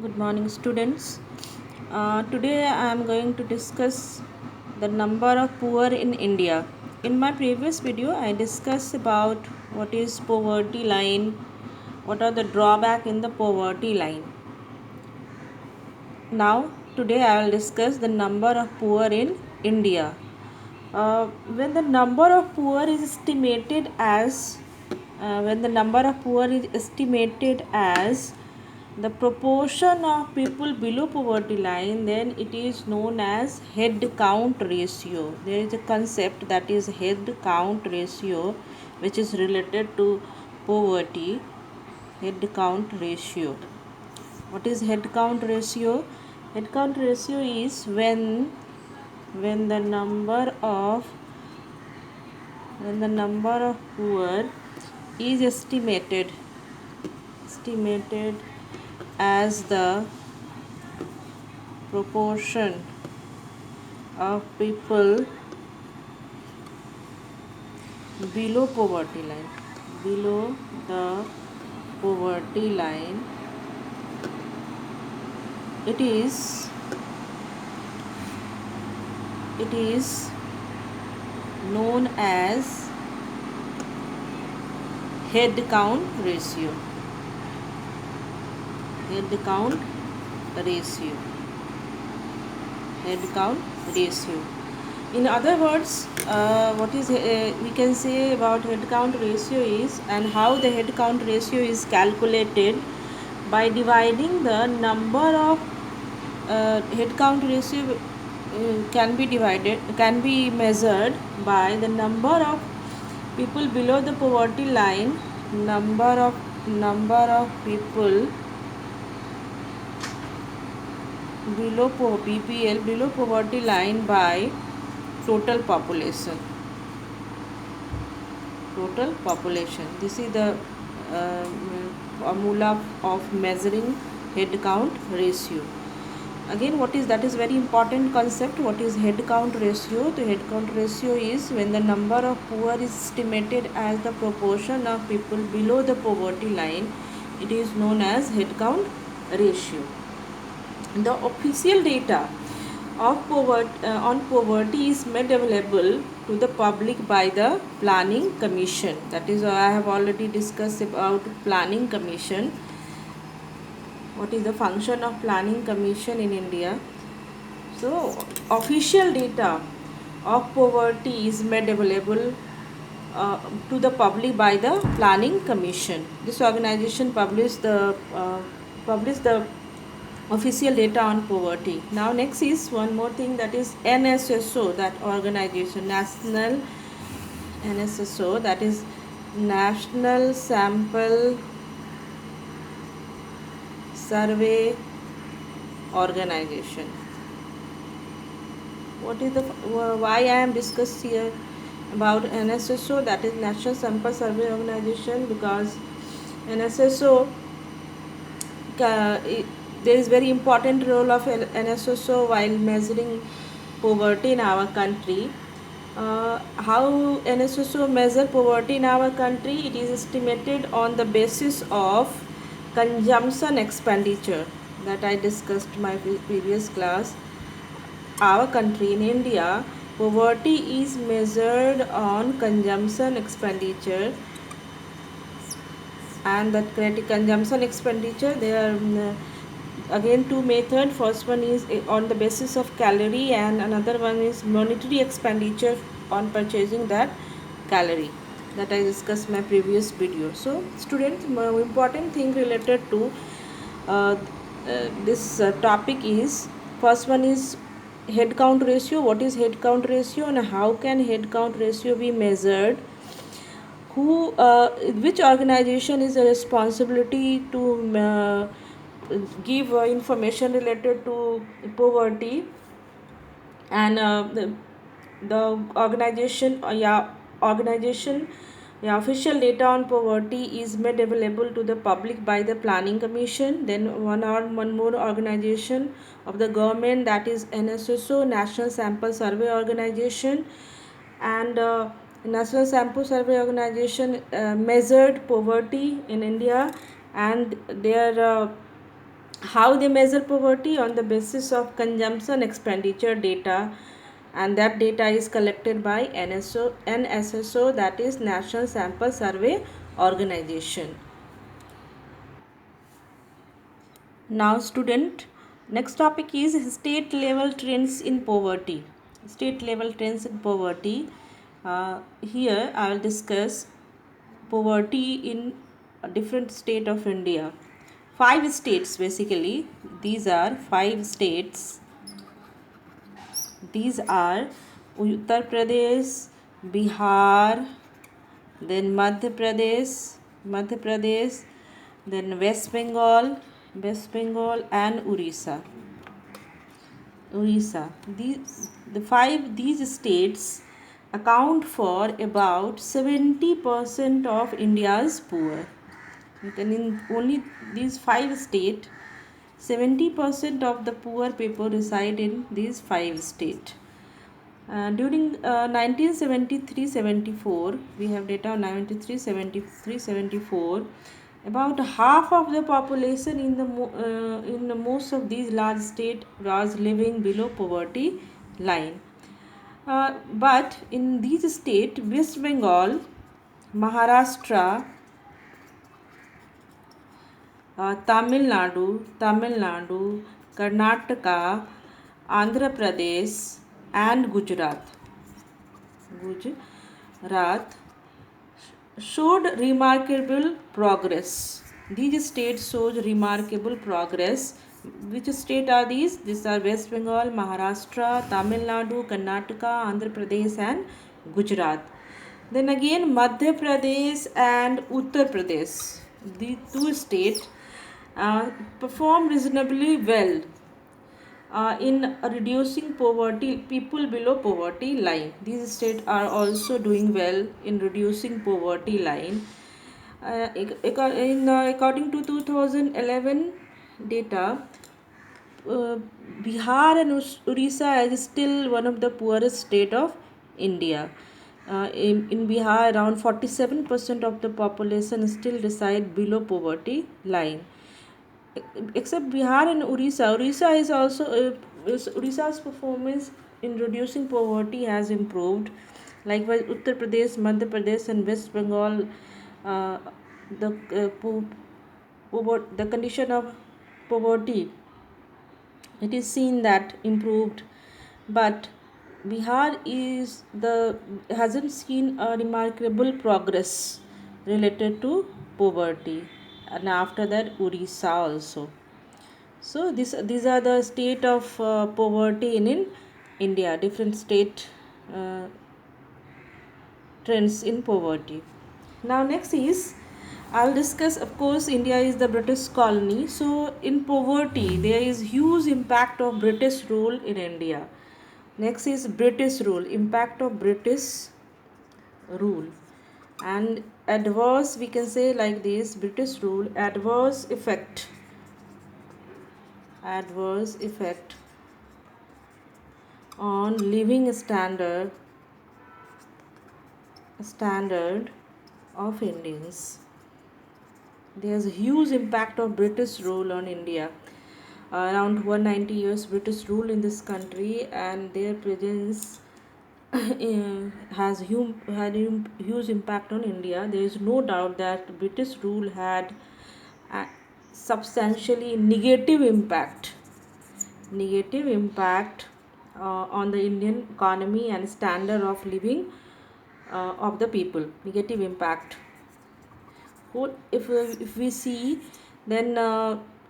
Good morning, students. Today I am going to discuss the number of poor in India. In my previous video, I discussed about what is poverty line, what are the drawback in the poverty line. Now, today I will discuss the number of poor in India. When the number of poor is estimated as the proportion of people below poverty line, then it is known as head count ratio. There is a concept that is head count ratio, which is related to poverty. Head count ratio. What is head count ratio? Head count ratio is when the number of poor is estimated as the proportion of people below the poverty line. It is known as head count ratio. Head count ratio. In other words, what is we can say about head count ratio is, and how the head count ratio is calculated by dividing the number of head count ratio can be measured by the number of people below the poverty line, number of people below BPL below poverty line by total population. This is the formula of measuring head count ratio. Again, that is very important concept. What is head count ratio? The head count ratio is when the number of poor is estimated as the proportion of people below the poverty line. It is known as head count ratio. The official data of on poverty is made available to the public by the Planning Commission. That is, I have already discussed about Planning Commission. What is the function of Planning Commission in India? So, official data of poverty is made available to the public by the Planning Commission. This organization published the official data on poverty. Now next is one more thing, that is NSSO, that organization, NSSO, that is National Sample Survey Organization. What is the why I am discussed here about NSSO, that is National Sample Survey Organization? Because NSSO there is very important role of NSSO while measuring poverty in our country. How NSSO measure poverty in our country? It is estimated on the basis of consumption expenditure, that I discussed my previous class. Our country in India, poverty is measured on consumption expenditure, and that consumption expenditure, there are again two methods. First one is on the basis of calorie, and another one is monetary expenditure on purchasing that calorie, that I discussed my previous video. So students, important thing related to this topic is, first one is head count ratio. What is head count ratio, and how can head count ratio be measured? Which organization is a responsibility to give information related to poverty? And the organization official data on poverty is made available to the public by the Planning Commission. Then one more organization of the government, that is NSSO, National Sample Survey Organization. And National Sample Survey Organization measured poverty in India, and their How they measure poverty? On the basis of consumption expenditure data, and that data is collected by NSSO, that is National Sample Survey Organization. Now student, next topic is state level trends in poverty. State level trends in poverty. Here I will discuss poverty in a different state of India. 5 states basically. These are 5 states. These are Uttar Pradesh, Bihar, then Madhya Pradesh, then West Bengal and Orissa. These states account for about 70% of India's poor. And in only these 5 states, 70% of the poor people reside in these 5 states. During 1973-74, we have data on 1973-74. About half of the population in the most of these large states was living below poverty line. But in these states, West Bengal, Maharashtra, Tamil Nadu, Karnataka, Andhra Pradesh, and Gujarat showed remarkable progress. These states showed remarkable progress. Which state are these? These are West Bengal, Maharashtra, Tamil Nadu, Karnataka, Andhra Pradesh, and Gujarat. Then again, Madhya Pradesh and Uttar Pradesh. These 2 states perform reasonably well in reducing poverty, people below poverty line. These states are also doing well in reducing poverty line. According to 2011 data, Bihar and Orissa is still one of the poorest state of India. In Bihar, around 47% of the population still reside below poverty line. Except Bihar and Orissa, Orissa's performance in reducing poverty has improved. Likewise, Uttar Pradesh, Madhya Pradesh, and West Bengal, uh, the the condition of poverty, it is seen that improved, but Bihar hasn't seen a remarkable progress related to poverty, and after that Orissa also. So these are the state of poverty in India, different state uh, trends in poverty. Now next is, I'll discuss, of course, India is the British colony. So in poverty, there is huge impact of British rule in India. Next is British rule, impact of British rule. And adverse, we can say like this, British rule, adverse effect on living standard of Indians. There's a huge impact of British rule on India. Around 190 years British rule in this country, and their presence had huge impact on India. There is no doubt that British rule had a substantially negative impact on the Indian economy and standard of living of the people. Negative impact. If we see, then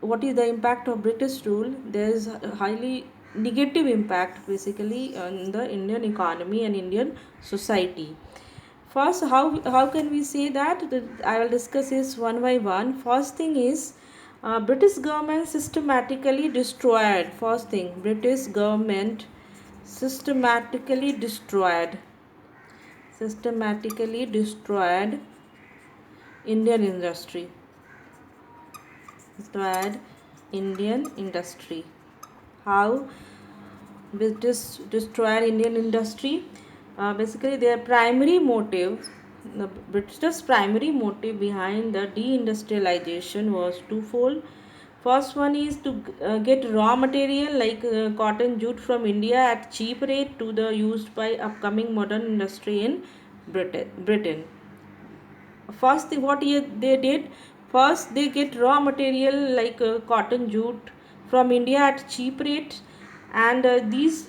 what is the impact of British rule? There is a highly negative impact basically on the Indian economy and Indian society. First, how can we say that? I will discuss this one by one. First thing is, British government systematically destroyed. First thing, British government systematically destroyed Indian industry. How British destroyed Indian industry? Basically, the British primary motive behind the deindustrialization was twofold. First one is to get raw material like cotton jute from India at cheap rate to the used by upcoming modern industry in Britain. First thing what they did, first they get raw material like cotton jute from India at cheap rate, and these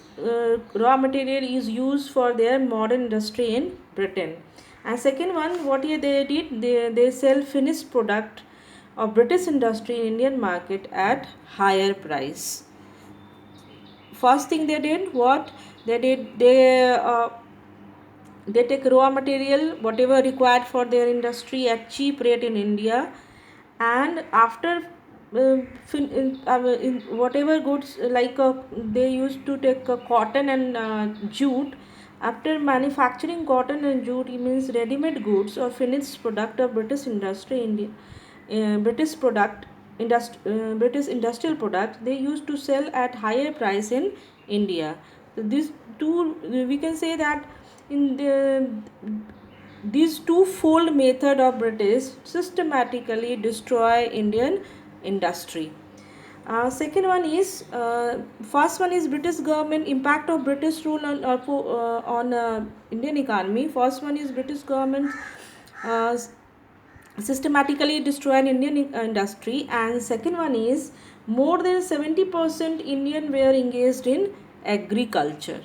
raw material is used for their modern industry in Britain. And second one what they did, they sell finished product of British industry in Indian market at higher price. First thing they did, what they did, they take raw material whatever required for their industry at cheap rate in India, and after in whatever goods like they used to take cotton and jute. After manufacturing cotton and jute, it means ready-made goods or finished product of British industry India, British industrial products, they used to sell at higher price in India. So these two, we can say that in these two-fold method of British systematically destroy Indian industry. Second one is first one is British government impact of British rule on Indian economy. First one is British government uh, systematically destroyed Indian industry, and second one is more than 70% Indian were engaged in agriculture.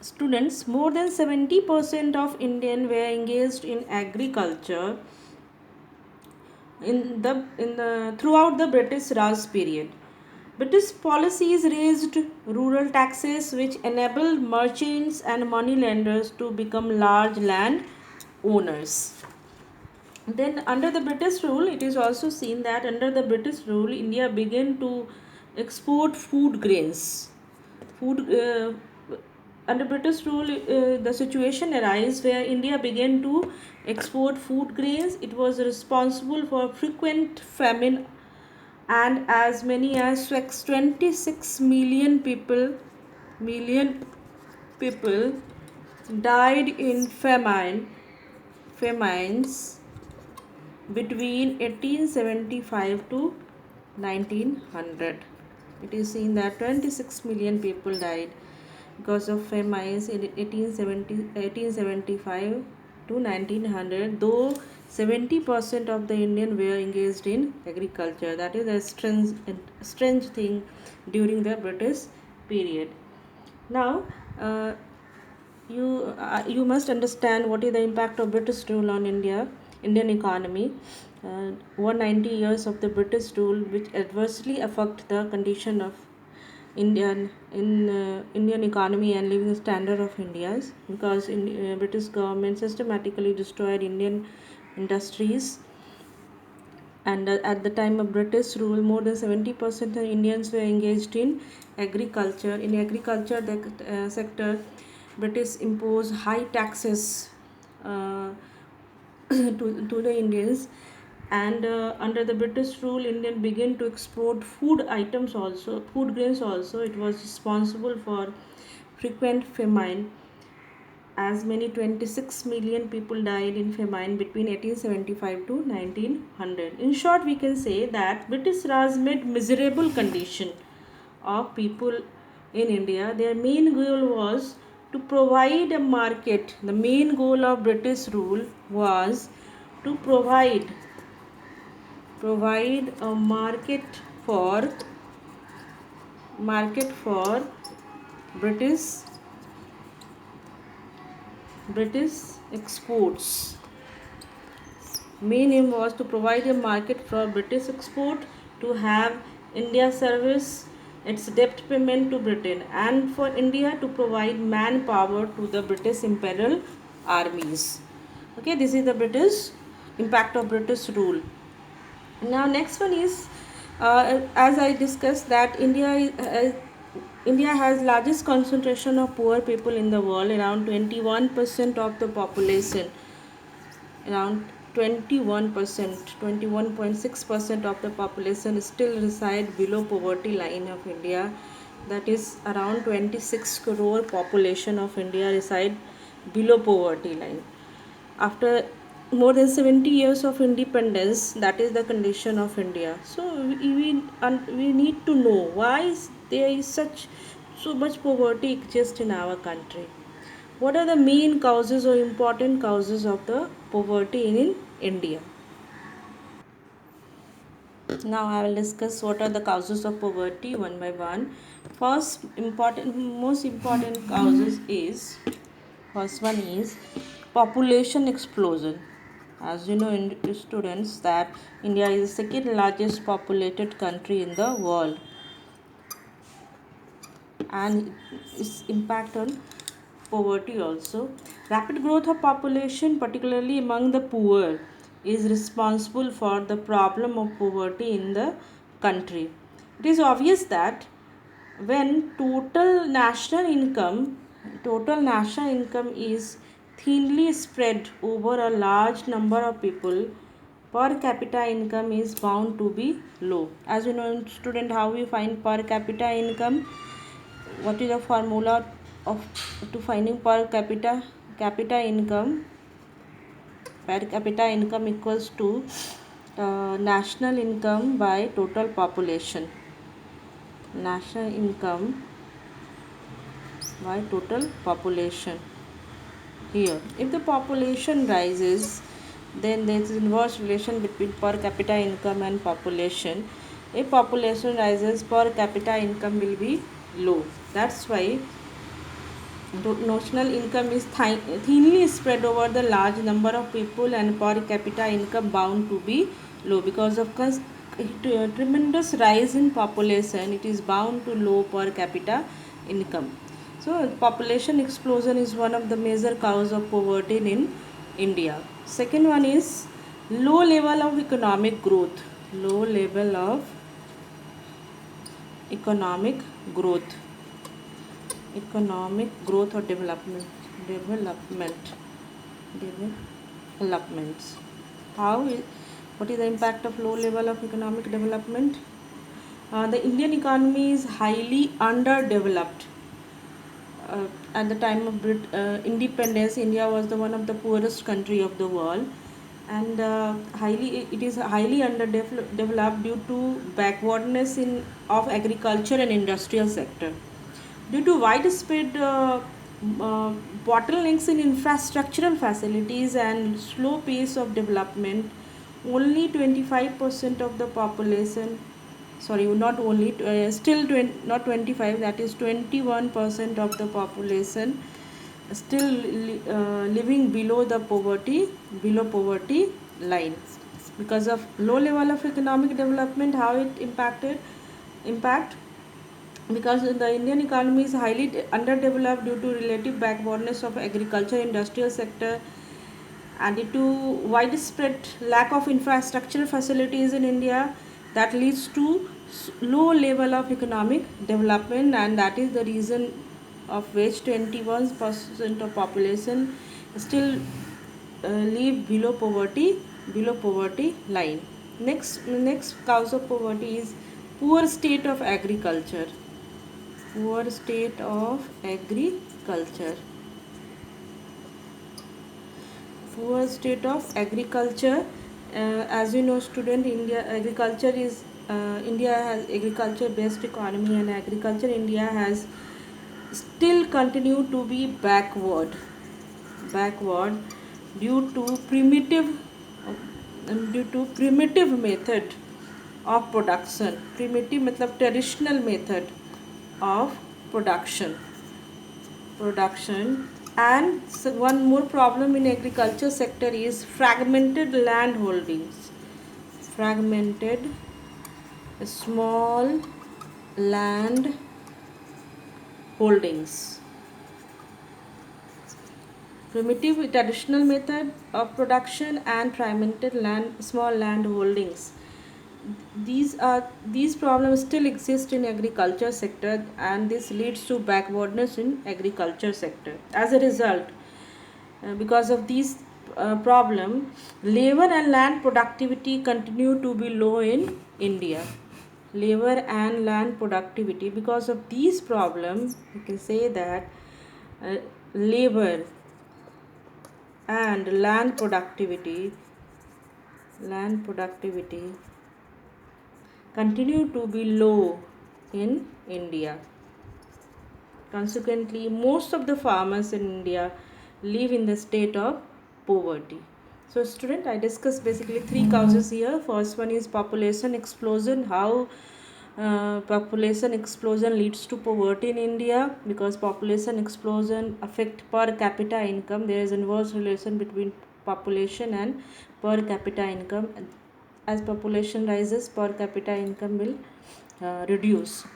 Students, more than 70% of Indian were engaged in agriculture in the throughout the British Raj period. British policies raised rural taxes which enabled merchants and moneylenders to become large land owners. Then under the British rule, it is also seen that under the British rule, India began to export food grains. Food Under British rule, the situation arose where India began to export food grains. It was responsible for frequent famine, and as many as 26 million people died in famines between 1875 to 1900. It is seen that 26 million people died because of famines in 1875 to 1900, though 70% of the Indian were engaged in agriculture. That is a strange thing during the British period. Now, you must understand what is the impact of British rule on Indian economy. 190 years of the British rule, which adversely affect the condition of Indian economy and living standard of India's, because British government systematically destroyed Indian industries, and at the time of British rule, more than 70% of Indians were engaged in agriculture. In agriculture sector, British imposed high taxes uh, to the Indians, and under the British rule, Indian began to export food grains also. It was responsible for frequent famine. As many 26 million people died in famine between 1875 to 1900. In short, we can say that British Raj made miserable condition of people in India. Their main goal was to provide a market. The main goal of British rule was to provide a market for British exports. Main aim was to provide a market for British export, to have India service its debt payment to Britain, and for India to provide manpower to the British imperial armies. Okay, this is the British impact of British rule. Now next one is, as I discussed, that India has largest concentration of poor people in the world. Around 21% of the population, around 21.6% of the population still reside below poverty line of India. That is around 26 crore population of India reside below poverty line. After more than 70 years of independence, that is the condition of India. So we need to know why there is so much poverty exists in our country. What are the main causes or important causes of the poverty in India? Now I will discuss what are the causes of poverty one by one. Most important causes is, first one is population explosion. As you know, students, that India is the second largest populated country in the world, and its impact on poverty also. Rapid growth of population, particularly among the poor, is responsible for the problem of poverty in the country. It is obvious that when total national income is thinly spread over a large number of people, per capita income is bound to be low. As you know, student, how we find per capita income? What is the formula of to finding per capita income? Per capita income equals to national income by total population. National income by total population. Here, if the population rises, then there is inverse relation between per capita income and population. If population rises, per capita income will be low. That's why national income is thinly spread over the large number of people, and per capita income bound to be low because of tremendous rise in population. It is bound to low per capita income. So population explosion is one of the major cause of poverty in India. Second one is low level of economic growth. Low level of economic growth. Economic growth or developments. What is the impact of low level of economic development? The Indian economy is highly underdeveloped. At the time of independence, India was the one of the poorest country of the world, and it is highly underdeveloped due to backwardness in of agriculture and industrial sector. Due to widespread uh, bottlenecks in infrastructural facilities and slow pace of development, only 25% of the population, sorry, not only, still not 25, that is 21% of the population still living below poverty line. Because of low level of economic development, how it impact, because the Indian economy is highly underdeveloped due to relative backwardness of agriculture industrial sector, and due to widespread lack of infrastructural facilities in India, that leads to low level of economic development, and that is the reason of which 21% of population still live below poverty line. Next cause of poverty is poor state of agriculture. Poor state of agriculture. Poor state of agriculture. As you know, student, India has agriculture based economy, and agriculture India has still continue to be backward due to primitive method of production. Primitive मतलब traditional method of production. And so one more problem in agriculture sector is fragmented land holdings. Fragmented small land holdings. Primitive traditional method of production and fragmented small land holdings. These problems still exist in agriculture sector, and this leads to backwardness in agriculture sector. As a result, because of these problem, labor and land productivity continue to be low in India. Labor and land productivity, because of these problems, you can say that uh, labor and land productivity continue to be low in India. Consequently, most of the farmers in India live in the state of poverty. So, student, I discussed basically three causes here. First one is population explosion. How population explosion leads to poverty in India, because population explosion affect per capita income. There is inverse relation between population and per capita income. As population rises, per capita income will reduce.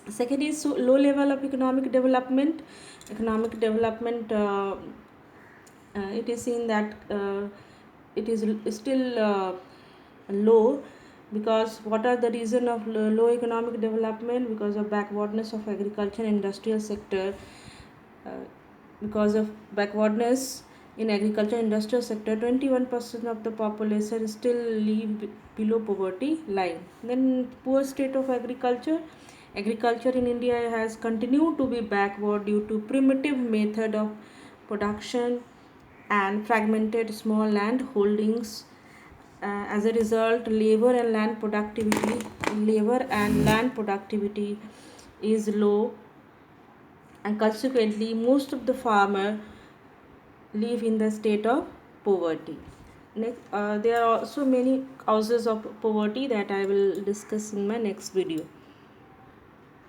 Second is low level of economic development. Economic development, it is seen that it is still low, because what are the reason of low economic development? Because of backwardness of agriculture and industrial sector. uh, because of backwardness in agriculture industrial sector, 21% of the population still live below poverty line. Then poor state of agriculture. Agriculture in India has continued to be backward due to primitive method of production and fragmented small land holdings. As a result, labor and land productivity is low, and consequently most of the farmer live in the state of poverty. Next, there are also many causes of poverty that I will discuss in my next video.